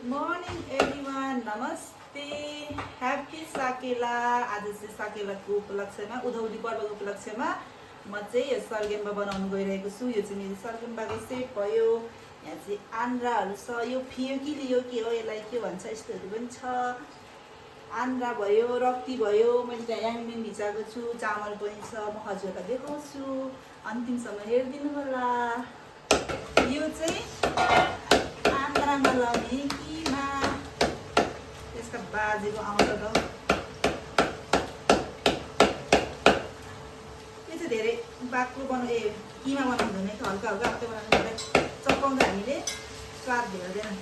Morning everyone, नमस्ते, happy साकेला। आज चाहिँ साकेलाको उपलक्ष्यमा, उँधौली पर्वको उपलक्ष्यमा म चाहिँ यो सर्गेम्बा बनाउनु गइरहेको छु। यो चाहिँ मेरो सर्गेम्बाको सेट भयो। यहाँ चाहिँ आन्द्राहरू छ, यो फियो कि लियो के हो, यसलाई के भन्छ, यस्तोहरू पनि छ। आन्द्रा भयो, रक्ती भयो, मैले त्यहाँ याङमिन भिजाएको छु, चामल पनि छ। म हजुरलाई देखाउँछु, अन्तिमसम्म हेरिदिनु होला। यो चाहिँ आन्द्रामा लाउने किमा, त्यसका बाजेको आउँछ त। यो चाहिँ धेरै बाक्लो किमा बनाउँदैन, हल्का हल्का मात्रै बनाउनु पर्छ। चपाउँदा हामीले स्वाद भेट्दैन।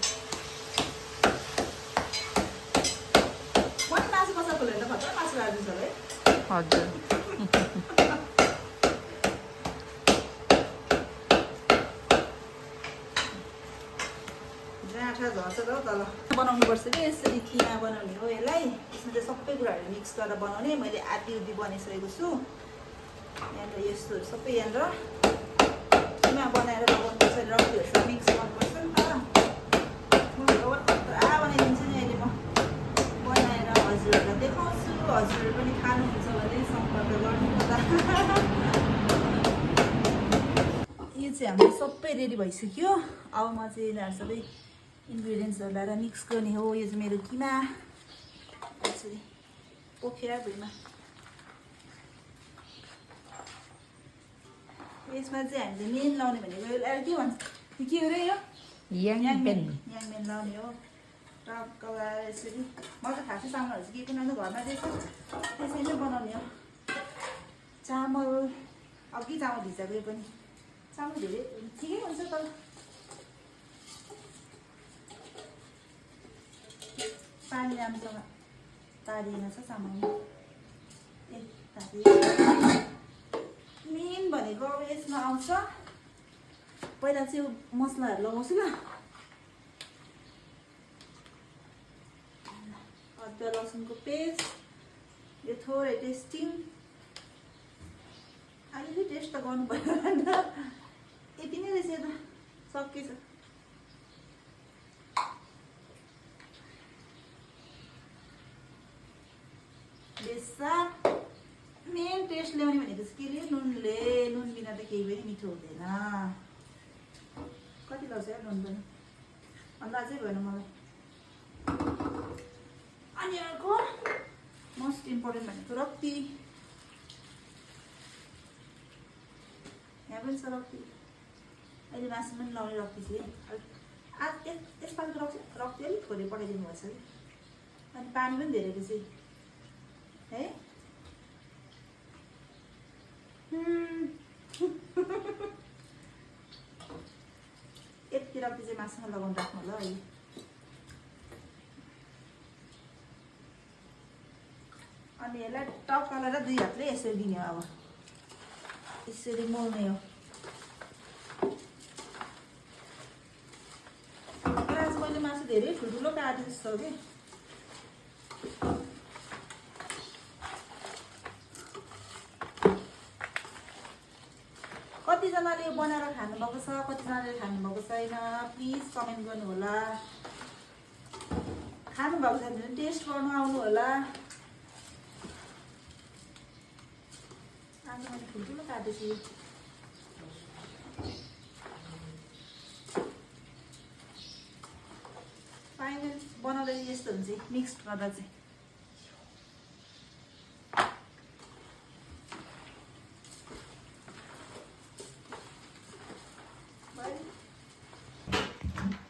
मैले मासु मसला खोलेर त खतरा मासु राखिदिन्छ होला है। हजुर जाँठा झर्छ त तल बनाउनुपर्छ कि यसरी किमा बनाउने हो। यसलाई यसमा चाहिँ सबै कुराहरू मिक्स गरेर बनाउने। मैले आदि उदी बनाइसकेको छु। यहाँनिर यस्तोहरू सबै यहाँनिर किमा बनाएर लगाउनुपर्छ, रक्तीहरूसँग मिक्स गर्नुपर्छ नि त। म खतरा बनाइदिन्छु नि अहिले। म बनाएर हजुरहरूलाई देखाउँछु। हजुरहरू पनि खानुहुन्छ भने सम्पर्क गर्नु होला। यो चाहिँ हाम्रो सबै रेडी भइसक्यो। अब म चाहिँ यिनीहरू सबै इन्ग्रिडियन्ट्सहरू ल्याएर मिक्स गर्ने हो। यो चाहिँ मेरो किमा यसरी पोखेर भुइँमा। यसमा चाहिँ हामीले मेन लाउने भनेको यो के भन्छ, के हो रे यो? याङमेन लाउने हो। टक्क लगाएर यसरी म त खासै चामलहरू चाहिँ के पनि घरमा दिएछ, त्यसरी नै बनाउने हो। चामल अघि चामल भिजाएको, यो पनि चामल धेरै ठिकै हुन्छ तर पानी राम्रोसँग तारिएन छ चामलमा। मेन भनेको अब यसमा आउँछ, पहिला चाहिँ यो मसलाहरू लगाउँछु ल। अदुवा लसुनको पेस्ट, यो थोरै टेस्टिङ, अलिअलि टेस्ट त गर्नु पर्यो नि त। यति नै रहेछ त, सकेछ। बेसार मेन टेस्ट ल्याउने भनेको चाहिँ के रे? नुनले। नुन बिना त केही पनि मिठो हुँदैन। कति लाउँछ यार नुन पनि, अन्दाजै भएन मलाई। अनि अर्को मोस्ट इम्पोर्टेन्ट भनेको रक्ती। यहाँ पनि छ रक्ती। अहिले मासु पनि लाउने रक्ती चाहिँ आज यसपालिको रक्ती अलिक थोरै पठाइदिनु भएछ कि। अनि पानी पनि धेरै रहेछ है। यति रक्ती चाहिँ मासुमा लगाउनु राख्नु होला अहिले। अनि यसलाई टक्कलेर दुई हातले यसरी दिने हो। अब यसरी मोल्ने हो। आज मैले मासु धेरै ठुल्ठुलो काटेँ जस्तो हो कि। कतिजनाले यो बनाएर खानुभएको छ, कतिजनाले खानुभएको छैन, प्लिज कमेन्ट गर्नु होला। खानुभएको छैन भने टेस्ट गर्नु आउनु होला। आज मैले ठुल्ठुलो काटेछु। फाइनल बनाउँदा चाहिँ यस्तो हुन्छ, मिक्स गर्दा चाहिँ।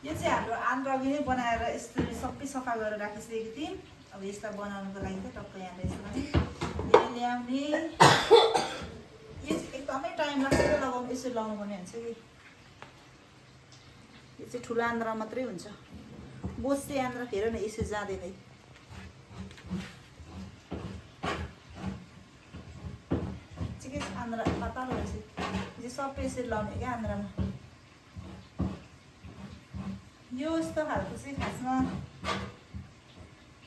यो चाहिँ हाम्रो आन्द्रा अघि नै बनाएर यसरी सबै सफा गरेर राखिसकेको थिएँ। अब यसलाई बनाउनुको लागि चाहिँ टक्क यहाँ यसमा ल्याउने। यो चाहिँ एकदमै टाइम लाग्छ लगाउनु, यसरी लगाउनु पर्ने हुन्छ कि। यो चाहिँ ठुलो आन्द्रा मात्रै हुन्छ। बोस्टे आन्द्रा फेर न यसरी जाँदैन। ठिकै छ, आन्द्रा पातलो रहेछ। यो सबै यसरी लाउने क्या आन्द्रामा। यो यस्तो खालको चाहिँ खासमा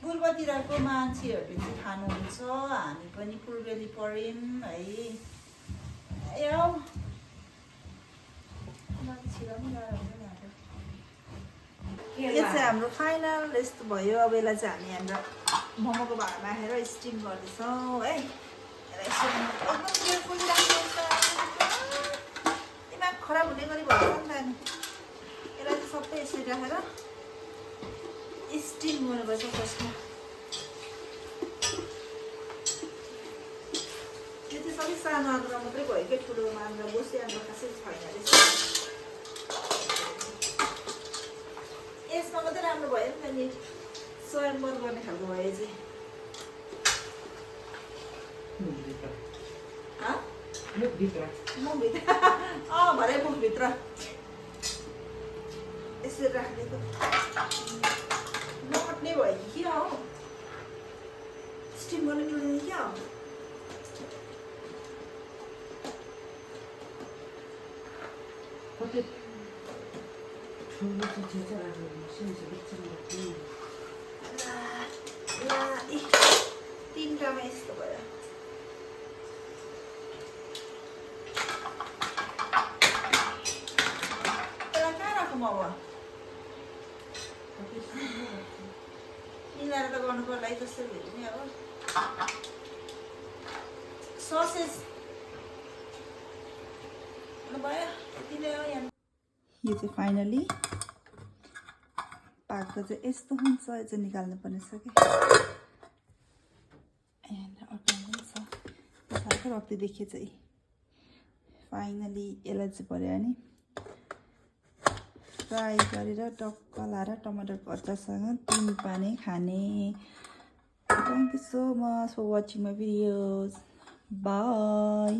पूर्वतिरको मान्छेहरूले चाहिँ खानुहुन्छ। हामी पनि पूर्वेली पऱ्यौँ है। मान्छे छिराउनु गाह्रो हुन्छ नि हाम्रो। यो चाहिँ हाम्रो फाइनल यस्तो भयो। अब यसलाई चाहिँ हामी हाम्रो मोमोको भाँडामा राखेर स्टिम गर्दैछौँ है। एकदम केयरफुली राख्नुपर्छ, दिमाग खराब हुने गरी भन्छ नि त। यसलाई चाहिँ सबै यसरी राखेर स्टिम गर्नुपर्छ फर्स्टमा। यो चाहिँ सबै सानो आन्द्रा मात्रै भयो क्या, ठुलोमा आन्द्रा बसी आन्द्रा खासै छैन रहेछ। यसमा मात्रै राम्रो भयो नि त नि, स्वयंवर गर्ने खालको भयो चाहिँ। मुखभित्र भरे मुखभित्र यसरी राखिदिएको नकट्ने भयो कि क्या हो, स्टिम गर्न मिल्दैन क्या हो। तिनवटामा यस्तो भयो। यसलाई कहाँ राखौँ अब? मिलाएर त गर्नु पर्ला है, जसरी भए पनि अब ससेज भयो यति नै हो। यहाँ यो चाहिँ फाइनली पाक्दा चाहिँ यस्तो हुन्छ। यो चाहिँ निकाल्नु पर्ने छ कि अर्को पनि छ साथै रक्तीदेखि चाहिँ फाइनली यसलाई चाहिँ पऱ्यो भने फ्राई गरेर टक्क लाएर टमाटर भर्तासँग तिन पानी खाने। Thank you so much for watching my videos. By.